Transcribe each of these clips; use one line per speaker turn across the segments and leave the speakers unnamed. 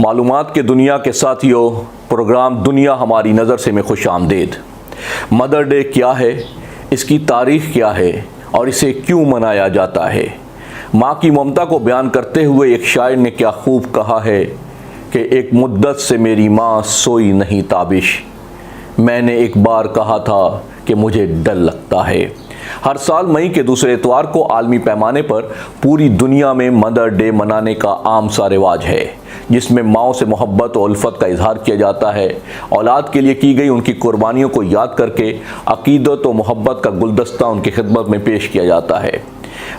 معلومات کے دنیا کے ساتھیوں، پروگرام دنیا ہماری نظر سے میں خوش آمدید۔ مدر ڈے کیا ہے، اس کی تاریخ کیا ہے اور اسے کیوں منایا جاتا ہے؟ ماں کی ممتا کو بیان کرتے ہوئے ایک شاعر نے کیا خوب کہا ہے کہ ایک مدت سے میری ماں سوئی نہیں تابش، میں نے ایک بار کہا تھا کہ مجھے ڈر لگتا ہے۔ ہر سال مئی کے دوسرے اتوار کو عالمی پیمانے پر پوری دنیا میں مدر ڈے منانے کا عام سا رواج ہے، جس میں ماؤں سے محبت و الفت کا اظہار کیا جاتا ہے۔ اولاد کے لیے کی گئی ان کی قربانیوں کو یاد کر کے عقیدت و محبت کا گلدستہ ان کی خدمت میں پیش کیا جاتا ہے۔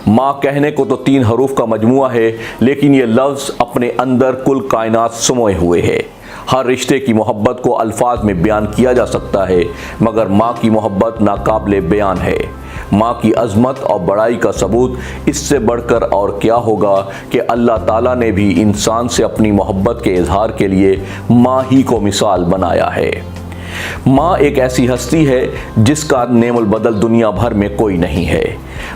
ماں کہنے کو تو 3 حروف کا مجموعہ ہے، لیکن یہ لفظ اپنے اندر کل کائنات سموئے ہوئے ہے۔ ہر رشتے کی محبت کو الفاظ میں بیان کیا جا سکتا ہے، مگر ماں کی محبت ناقابل بیان ہے۔ ماں کی عظمت اور بڑائی کا ثبوت اس سے بڑھ کر اور کیا ہوگا کہ اللہ تعالیٰ نے بھی انسان سے اپنی محبت کے اظہار کے لیے ماں ہی کو مثال بنایا ہے۔ ماں ایک ایسی ہستی ہے جس کا نعم البدل دنیا بھر میں کوئی نہیں ہے۔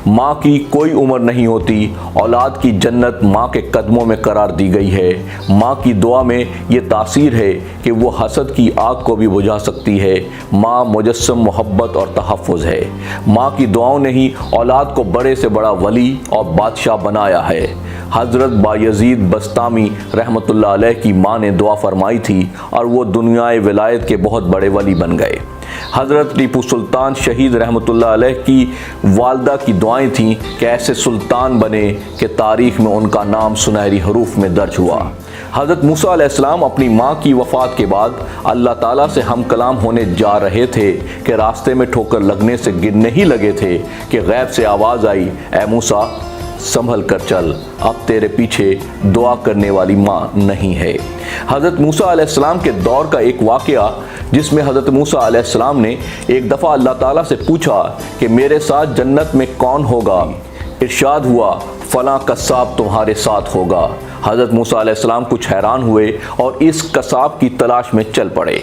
ماں کی کوئی عمر نہیں ہوتی، اولاد کی جنت ماں کے قدموں میں قرار دی گئی ہے۔ ماں کی دعا میں یہ تاثیر ہے کہ وہ حسد کی آگ کو بھی بجھا سکتی ہے۔ ماں مجسم محبت اور تحفظ ہے۔ ماں کی دعاؤں نے ہی اولاد کو بڑے سے بڑا ولی اور بادشاہ بنایا ہے۔ حضرت بایزید بسطامی رحمۃ اللہ علیہ کی ماں نے دعا فرمائی تھی اور وہ دنیائے ولایت کے بہت بڑے ولی بن گئے۔ حضرت ٹیپو سلطان شہید رحمۃ اللہ علیہ کی والدہ کی دعائیں تھیں کہ ایسے سلطان بنے کہ تاریخ میں ان کا نام سنہری حروف میں درج ہوا۔ حضرت موسیٰ علیہ السلام اپنی ماں کی وفات کے بعد اللہ تعالیٰ سے ہم کلام ہونے جا رہے تھے کہ راستے میں ٹھوکر لگنے سے گرنے ہی لگے تھے کہ غیب سے آواز آئی، اے موسیٰ سنبھل کر چل، اب تیرے پیچھے دعا کرنے والی ماں نہیں ہے۔ حضرت موسیٰ علیہ السلام کے دور کا ایک واقعہ، جس میں حضرت موسیٰ علیہ السلام نے ایک دفعہ اللہ تعالیٰ سے پوچھا کہ میرے ساتھ جنت میں کون ہوگا؟ ارشاد ہوا، فلاں قصاب تمہارے ساتھ ہوگا۔ حضرت موسیٰ علیہ السلام کچھ حیران ہوئے اور اس قصاب کی تلاش میں چل پڑے۔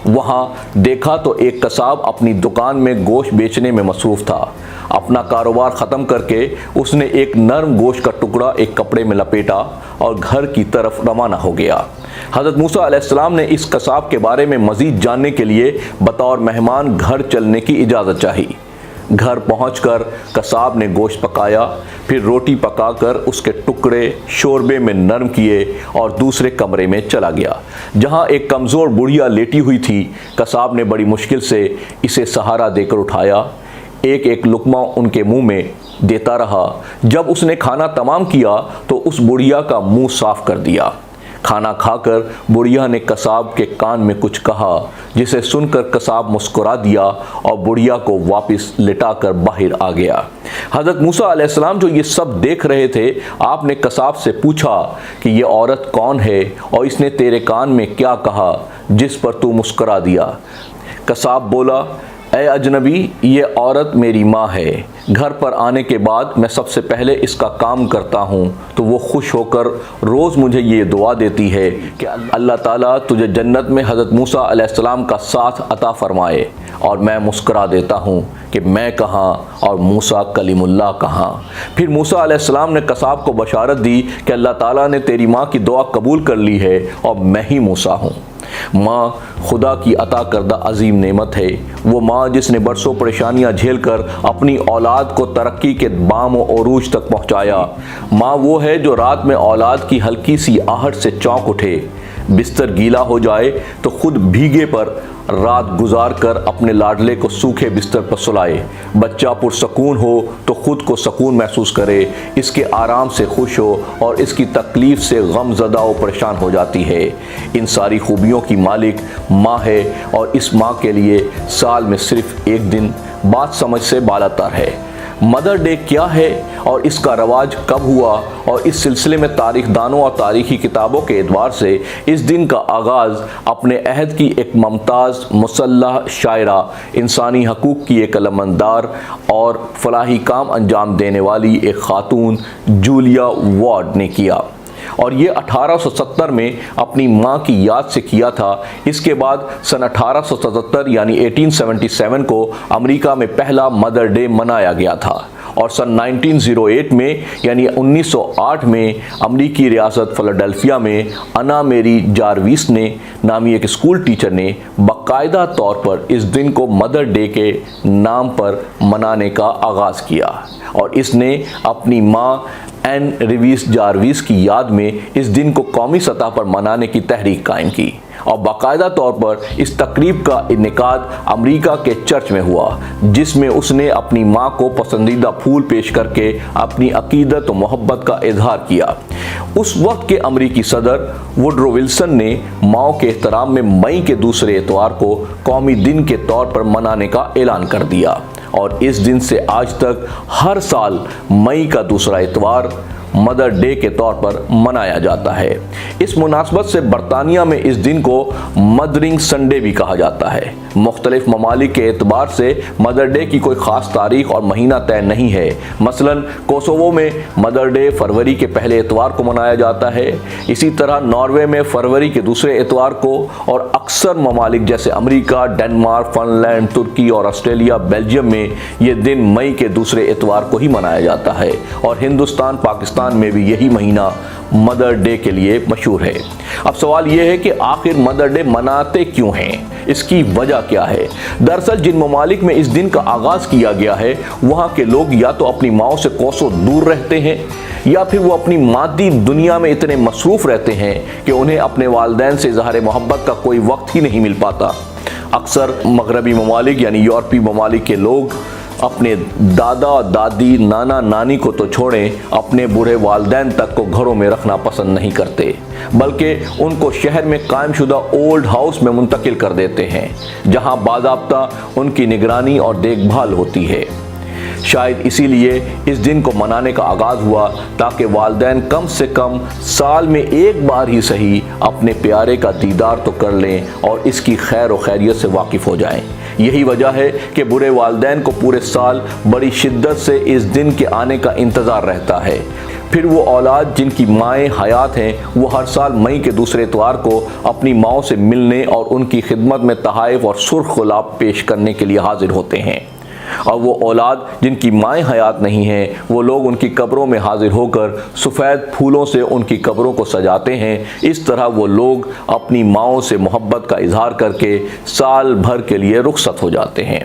وہاں دیکھا تو ایک قصاب اپنی دکان میں گوشت بیچنے میں مصروف تھا۔ اپنا کاروبار ختم کر کے اس نے ایک نرم گوشت کا ٹکڑا ایک کپڑے میں لپیٹا اور گھر کی طرف روانہ ہو گیا۔ حضرت موسیٰ علیہ السلام نے اس قصاب کے بارے میں مزید جاننے کے لیے بطور مہمان گھر چلنے کی اجازت چاہی۔ گھر پہنچ کر قصاب نے گوشت پکایا، پھر روٹی پکا کر اس کے ٹکڑے شوربے میں نرم کیے اور دوسرے کمرے میں چلا گیا، جہاں ایک کمزور بڑھیا لیٹی ہوئی تھی۔ قصاب نے بڑی مشکل سے اسے سہارا دے کر اٹھایا، ایک ایک لقمہ ان کے منہ میں دیتا رہا۔ جب اس نے کھانا تمام کیا تو اس بڑھیا کا منہ صاف کر دیا۔ کھانا کھا کر بڑھیا نے قصاب کے کان میں کچھ کہا، جسے سن کر قصاب مسکرا دیا اور بڑھیا کو واپس لٹا کر باہر آ گیا۔ حضرت موسیٰ علیہ السلام جو یہ سب دیکھ رہے تھے، آپ نے قصاب سے پوچھا کہ یہ عورت کون ہے اور اس نے تیرے کان میں کیا کہا جس پر تو مسکرا دیا؟ قصاب بولا، اے اجنبی، یہ عورت میری ماں ہے۔ گھر پر آنے کے بعد میں سب سے پہلے اس کا کام کرتا ہوں تو وہ خوش ہو کر روز مجھے یہ دعا دیتی ہے کہ اللہ تعالیٰ تجھے جنت میں حضرت موسیٰ علیہ السلام کا ساتھ عطا فرمائے، اور میں مسکرا دیتا ہوں کہ میں کہاں اور موسیٰ کلیم اللہ کہاں۔ پھر موسیٰ علیہ السلام نے قصاب کو بشارت دی کہ اللہ تعالیٰ نے تیری ماں کی دعا قبول کر لی ہے اور میں ہی موسیٰ ہوں۔ ماں خدا کی عطا کردہ عظیم نعمت ہے۔ وہ ماں جس نے برسوں پریشانیاں جھیل کر اپنی اولاد کو ترقی کے بام و عروج تک پہنچایا۔ ماں وہ ہے جو رات میں اولاد کی ہلکی سی آہٹ سے چونک اٹھے، بستر گیلا ہو جائے تو خود بھیگے پر رات گزار کر اپنے لاڈلے کو سوکھے بستر پر سلائے، بچہ پرسکون ہو تو خود کو سکون محسوس کرے، اس کے آرام سے خوش ہو اور اس کی تکلیف سے غم زدہ و پریشان ہو جاتی ہے۔ ان ساری خوبیوں کی مالک ماں ہے، اور اس ماں کے لیے سال میں صرف ایک دن بات سمجھ سے بالاتر ہے۔ مدر ڈے کیا ہے اور اس کا رواج کب ہوا، اور اس سلسلے میں تاریخ دانوں اور تاریخی کتابوں کے اعتبار سے اس دن کا آغاز اپنے عہد کی ایک ممتاز مسلح شاعرہ، انسانی حقوق کی ایک علمبردار اور فلاحی کام انجام دینے والی ایک خاتون جولیا وارڈ نے کیا، اور یہ 1870 میں اپنی ماں کی یاد سے کیا تھا۔ اس کے بعد سن 1877 یعنی 1877 کو امریکہ میں پہلا مدر ڈے منایا گیا تھا، اور سن 1908 میں یعنی 1908 میں امریکی ریاست فلاڈیلفیا میں انا میری جارویس نے نامی ایک اسکول ٹیچر نے باقاعدہ طور پر اس دن کو مدر ڈے کے نام پر منانے کا آغاز کیا، اور اس نے اپنی ماں این ریویس جارویس کی یاد میں اس دن کو قومی سطح پر منانے کی تحریک قائم کی، اور باقاعدہ طور پر اس تقریب کا انعقاد امریکہ کے چرچ میں ہوا، جس میں اس نے اپنی ماں کو پسندیدہ پھول پیش کر کے اپنی عقیدت و محبت کا اظہار کیا۔ اس وقت کے امریکی صدر ووڈرو ولسن نے ماؤں کے احترام میں مئی کے دوسرے اتوار کو قومی دن کے طور پر منانے کا اعلان کر دیا، اور اس دن سے آج تک ہر سال مئی کا دوسرا اتوار مدر ڈے کے طور پر منایا جاتا ہے۔ اس مناسبت سے برطانیہ میں اس دن کو مدرنگ سنڈے بھی کہا جاتا ہے۔ مختلف ممالک کے اعتبار سے مدر ڈے کی کوئی خاص تاریخ اور مہینہ طے نہیں ہے۔ مثلا کوسوو میں مدر ڈے فروری کے پہلے اتوار کو منایا جاتا ہے، اسی طرح ناروے میں فروری کے دوسرے اتوار کو، اور اکثر ممالک جیسے امریکہ، ڈنمارک، فن لینڈ، ترکی اور آسٹریلیا، بیلجیم میں یہ دن مئی کے دوسرے اتوار کو ہی منایا جاتا ہے، اور ہندوستان، پاکستان میں بھی یہی مہینہ مدر ڈے کے لیے مشہور ہے۔ اب سوال یہ ہے کہ آخر مدر ڈے مناتے کیوں ہیں؟ اس کی وجہ کیا ہے؟ دراصل جن ممالک میں اس دن کا آغاز کیا گیا ہے وہاں کے لوگ یا تو اپنی ماؤں سے کوسوں دور رہتے ہیں، یا پھر وہ اپنی مادی دنیا میں اتنے مصروف رہتے ہیں کہ انہیں اپنے والدین سے اظہار محبت کا کوئی وقت ہی نہیں مل پاتا۔ اکثر مغربی ممالک یعنی یورپی ممالک کے لوگ اپنے دادا، دادی، نانا، نانی کو تو چھوڑیں، اپنے بوڑھے والدین تک کو گھروں میں رکھنا پسند نہیں کرتے، بلکہ ان کو شہر میں قائم شدہ اولڈ ہاؤس میں منتقل کر دیتے ہیں، جہاں باضابطہ ان کی نگرانی اور دیکھ بھال ہوتی ہے۔ شاید اسی لیے اس دن کو منانے کا آغاز ہوا تاکہ والدین کم سے کم سال میں ایک بار ہی صحیح اپنے پیارے کا دیدار تو کر لیں اور اس کی خیر و خیریت سے واقف ہو جائیں۔ یہی وجہ ہے کہ برے والدین کو پورے سال بڑی شدت سے اس دن کے آنے کا انتظار رہتا ہے۔ پھر وہ اولاد جن کی مائیں حیات ہیں وہ ہر سال مئی کے دوسرے اتوار کو اپنی ماؤں سے ملنے اور ان کی خدمت میں تحائف اور سرخ گلاب پیش کرنے کے لیے حاضر ہوتے ہیں، اور وہ اولاد جن کی مائیں حیات نہیں ہیں وہ لوگ ان کی قبروں میں حاضر ہو کر سفید پھولوں سے ان کی قبروں کو سجاتے ہیں۔ اس طرح وہ لوگ اپنی ماؤں سے محبت کا اظہار کر کے سال بھر کے لیے رخصت ہو جاتے ہیں۔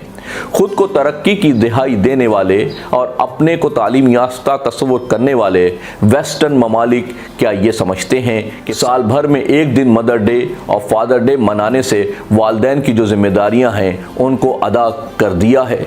خود کو ترقی کی دہائی دینے والے اور اپنے کو تعلیم یافتہ تصور کرنے والے ویسٹرن ممالک کیا یہ سمجھتے ہیں کہ سال بھر میں ایک دن مدر ڈے اور فادر ڈے منانے سے والدین کی جو ذمہ داریاں ہیں ان کو ادا کر دیا ہے؟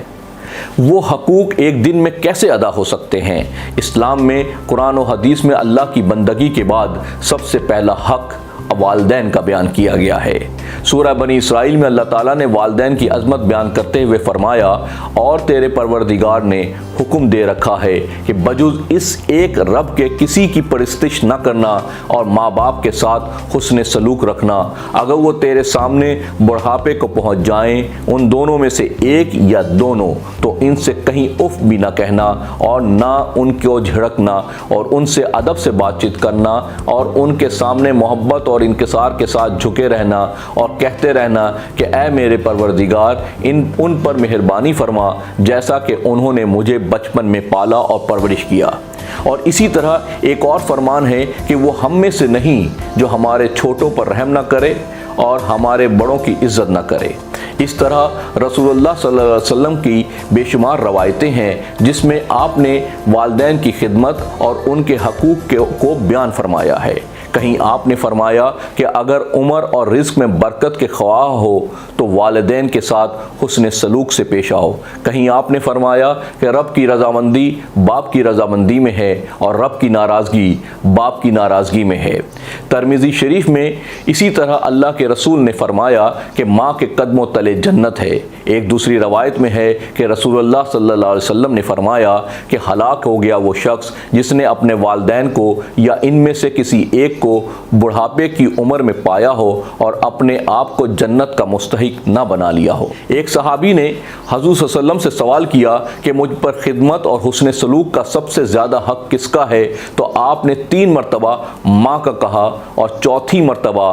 وہ حقوق ایک دن میں کیسے ادا ہو سکتے ہیں؟ اسلام میں، قرآن و حدیث میں اللہ کی بندگی کے بعد سب سے پہلا حق والدین کا بیان کیا گیا ہے۔ سورہ بنی اسرائیل میں اللہ تعالیٰ نے والدین کی عظمت بیان کرتے ہوئے فرمایا، اور تیرے پروردگار نے حکم دے رکھا ہے کہ بجز اس ایک رب کے کسی کی پرستش نہ کرنا اور ماں باپ کے ساتھ حسن سلوک رکھنا، اگر وہ تیرے سامنے بڑھاپے کو پہنچ جائیں، ان دونوں میں سے ایک یا دونوں، تو ان سے کہیں اف بھی نہ کہنا اور نہ ان کو جھڑکنا، اور ان سے ادب سے بات چیت کرنا اور ان کے سامنے محبت اور انکسار کے ساتھ جھکے رہنا اور کہتے رہنا کہ اے میرے پروردگار ان پر مہربانی فرما جیسا کہ انہوں نے مجھے بچپن میں پالا اور پرورش کیا۔ اور اسی طرح ایک اور فرمان ہے کہ وہ ہم میں سے نہیں جو ہمارے چھوٹوں پر رحم نہ کرے اور ہمارے بڑوں کی عزت نہ کرے۔ اس طرح رسول اللہ صلی اللہ علیہ وسلم کی بے شمار روایتیں ہیں جس میں آپ نے والدین کی خدمت اور ان کے حقوق کو بیان فرمایا ہے۔ کہیں آپ نے فرمایا کہ اگر عمر اور رزق میں برکت کے خواہ ہو تو والدین کے ساتھ حسن سلوک سے پیش آؤ۔ کہیں آپ نے فرمایا کہ رب کی رضامندی باپ کی رضامندی میں ہے اور رب کی ناراضگی باپ کی ناراضگی میں ہے۔ ترمذی شریف میں اسی طرح اللہ کے رسول نے فرمایا کہ ماں کے قدموں تلے جنت ہے۔ ایک دوسری روایت میں ہے کہ رسول اللہ صلی اللہ علیہ وسلم نے فرمایا کہ ہلاک ہو گیا وہ شخص جس نے اپنے والدین کو یا ان میں سے کسی ایک کو بڑھاپے کی عمر میں پایا ہو اور اپنے آپ کو جنت کا مستحق نہ بنا لیا ہو۔ ایک صحابی نے حضور صلی اللہ علیہ وسلم سے سوال کیا کہ مجھ پر خدمت اور حسن سلوک کا سب سے زیادہ حق کس کا ہے؟ تو آپ نے 3 مرتبہ ماں کا کہا اور چوتھی مرتبہ